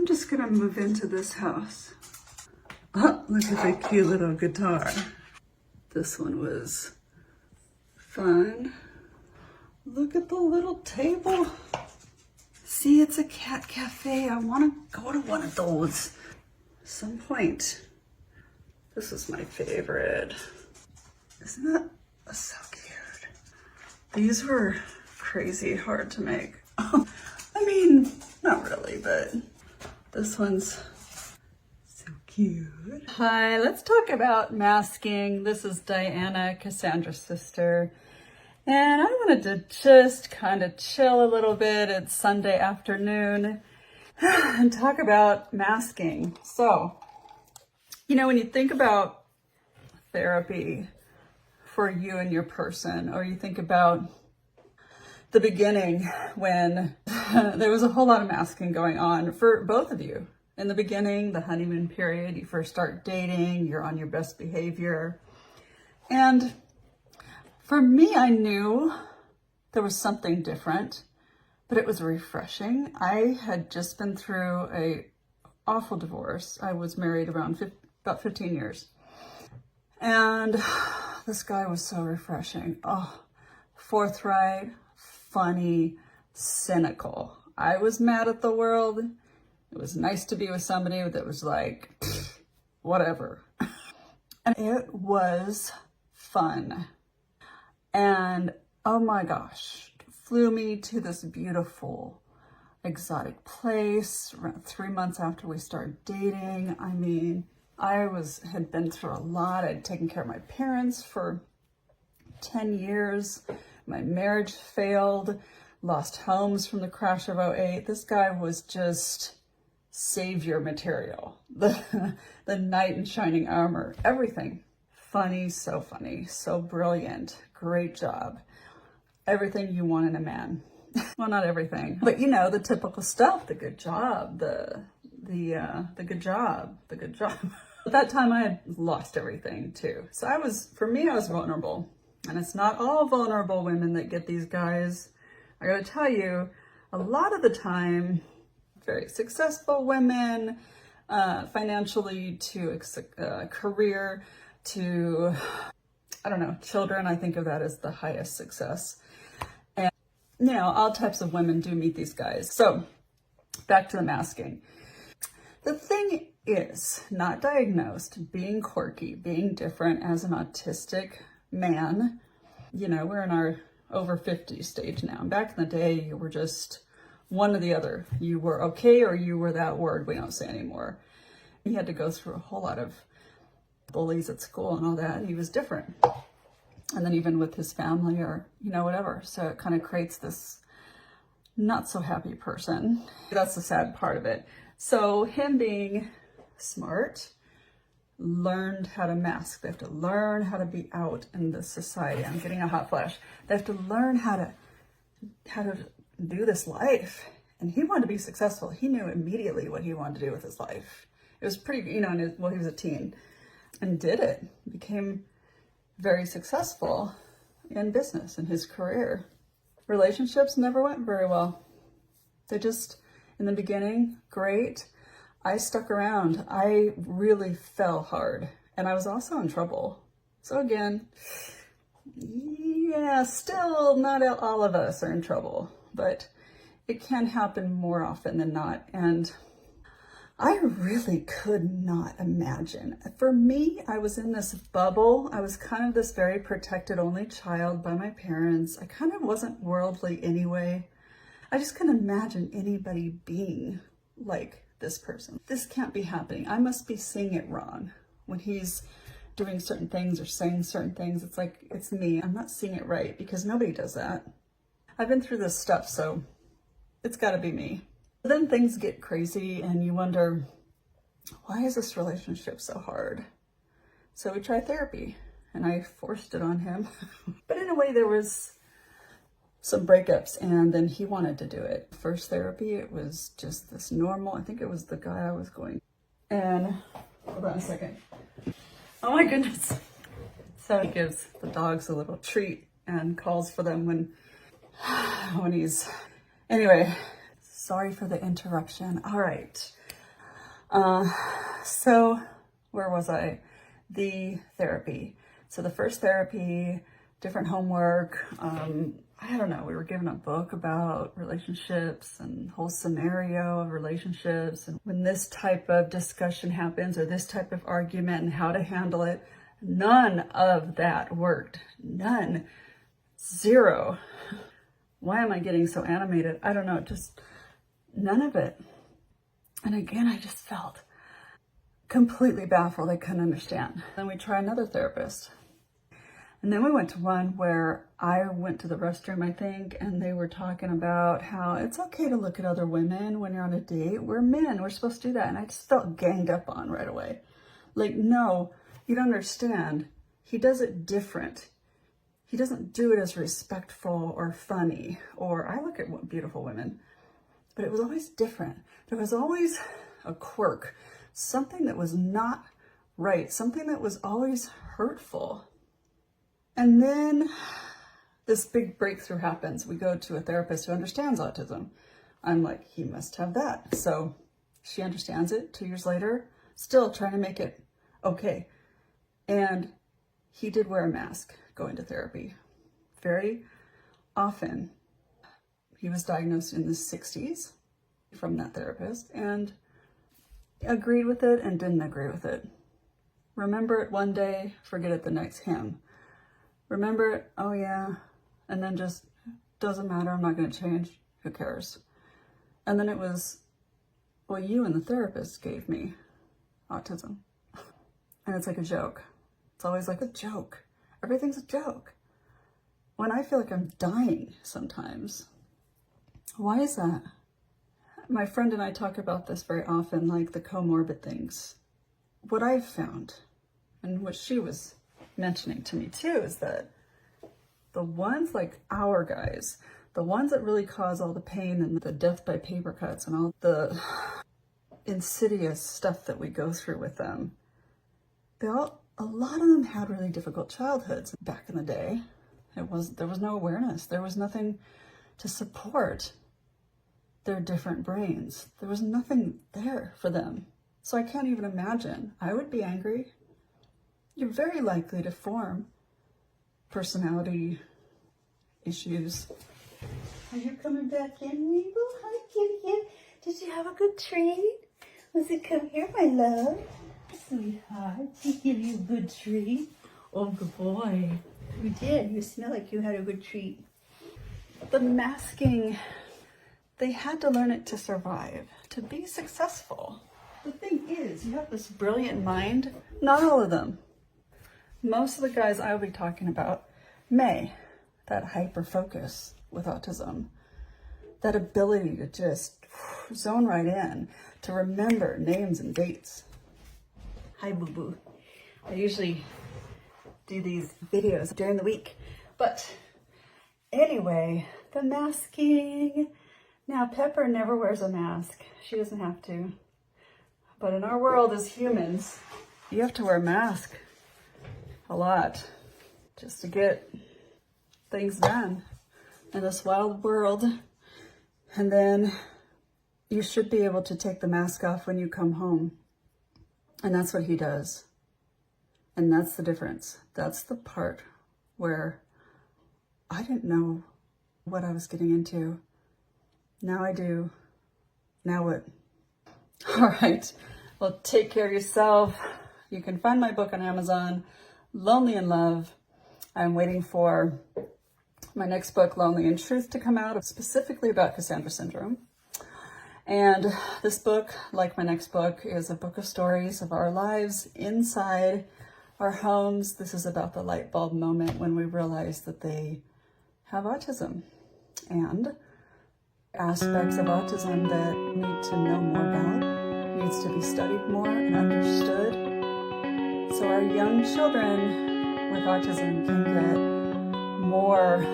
I'm just gonna move into this house. Oh, look at the cute little guitar. This one was fun. Look at the little table. See, it's a cat cafe. I want to go to one of those some point. This is my favorite. Isn't that so cute? These were crazy hard to make. I mean, not really, but this one's so cute. Hi, let's talk about masking. This is Diana, Cassandra's sister. And I wanted to just kind of chill a little bit. It's Sunday afternoon and talk about masking. So, you know, when you think about therapy for you and your person, or you think about the beginning when there was a whole lot of masking going on for both of you. In the beginning, the honeymoon period, you first start dating, you're on your best behavior. And for me, I knew there was something different, but it was refreshing. I had just been through a awful divorce. I was married around about 15 years. And this guy was so refreshing. Oh, forthright, funny, cynical. I was mad at the world. It was nice to be with somebody that was like, whatever. And it was fun. And oh my gosh, flew me to this beautiful exotic place around 3 months after we started dating. I mean, had been through a lot. I'd taken care of my parents for 10 years. My marriage failed, lost homes from the crash of '08. This guy was just savior material. The knight in shining armor, everything. Funny, so brilliant, great job. Everything you want in a man. Well, not everything, but you know, the typical stuff, the good job, the good job. At that time I had lost everything too. So I was vulnerable. And it's not all vulnerable women that get these guys. I gotta tell you, a lot of the time, very successful women, financially to career, to, I don't know, children, I think of that as the highest success. And, you know, all types of women do meet these guys. So, back to the masking. The thing is, not diagnosed, being quirky, being different as an autistic man. You know, we're in our over 50 stage now. Back in the day, you were just one or the other. You were okay or you were that word we don't say anymore. He had to go through a whole lot of bullies at school and all that. He was different. And then even with his family or, you know, whatever. So it kind of creates this not so happy person. That's the sad part of it. So him being smart, learned how to mask. They have to learn how to be out in the society. I'm getting a hot flash. They have to learn how to do this life. And he wanted to be successful. He knew immediately what he wanted to do with his life. It was pretty, you know, he was a teen and did it. Became very successful in business, in his career. Relationships never went very well. They just, in the beginning, great. I stuck around. I really fell hard, and I was also in trouble. So again, yeah, still not all of us are in trouble, but it can happen more often than not. And I really could not imagine. For me, I was in this bubble. I was kind of this very protected only child by my parents. I kind of wasn't worldly anyway. I just couldn't imagine anybody being like this person. This can't be happening. I must be seeing it wrong. When he's doing certain things or saying certain things, it's like, it's me. I'm not seeing it right because nobody does that. I've been through this stuff, so it's gotta be me. Then things get crazy and you wonder, why is this relationship so hard? So we tried therapy and I forced it on him. But in a way there was some breakups and then he wanted to do it. First therapy, it was just this normal, I think it was the guy I was going. And hold on a second. Oh my goodness. So he gives the dogs a little treat and calls for them when he's, anyway, sorry for the interruption. All right. So where was I? The therapy. So the first therapy, different homework. I don't know, we were given a book about relationships and whole scenario of relationships. And when this type of discussion happens or this type of argument and how to handle it, none of that worked. None. Zero. Why am I getting so animated? I don't know, just none of it. And again, I just felt completely baffled. I couldn't understand. Then we try another therapist. And then we went to one where I went to the restroom, I think, and they were talking about how it's okay to look at other women when you're on a date. We're men, we're supposed to do that. And I just felt ganged up on right away. Like, no, you don't understand. He does it different. He doesn't do it as respectful or funny, or I look at beautiful women, but it was always different. There was always a quirk, something that was not right, something that was always hurtful. And then this big breakthrough happens. We go to a therapist who understands autism. I'm like, he must have that. So she understands it 2 years later, still trying to make it okay. And he did wear a mask going to therapy very often. He was diagnosed in the 60s from that therapist and agreed with it and didn't agree with it. Remember it one day, forget it the next. Him. Remember it, oh yeah, and then just, doesn't matter, I'm not going to change, who cares? And then it was, well, you and the therapist gave me autism. And it's like a joke. It's always like a joke. Everything's a joke. When I feel like I'm dying sometimes. Why is that? My friend and I talk about this very often, like the comorbid things. What I've found, and what she was mentioning to me too, is that the ones like our guys, the ones that really cause all the pain and the death by paper cuts and all the insidious stuff that we go through with them, a lot of them had really difficult childhoods back in the day. There was no awareness. There was nothing to support their different brains. There was nothing there for them. So I can't even imagine. I would be angry. You're very likely to form personality issues. Are you coming back in, Weeble? Hi, kitty. Did you have a good treat? Was it come here, my love? Sweetheart, did he give you a good treat? Oh, good boy. You did. You smell like you had a good treat. The masking, they had to learn it to survive, to be successful. The thing is, you have this brilliant mind. Not all of them. Most of the guys I'll be talking about may, that hyper focus with autism, that ability to just zone right in, to remember names and dates. Hi, boo-boo. I usually do these videos during the week, but anyway, the masking. Now, Pepper never wears a mask. She doesn't have to. But in our world as humans, you have to wear a mask a lot just to get things done in this wild world. And then you should be able to take the mask off when you come home. And that's what he does. And that's the difference. That's the part where I didn't know what I was getting into. Now I do. Now what? All right. Well, take care of yourself. You can find my book on Amazon, Lonely in Love. I'm waiting for my next book, Lonely in Truth, to come out, specifically about Cassandra syndrome. And this book, like my next book, is a book of stories of our lives inside our homes. This is about the light bulb moment when we realize that they have autism and aspects of autism that need to know more about, needs to be studied more and understood, so our young children with autism can get more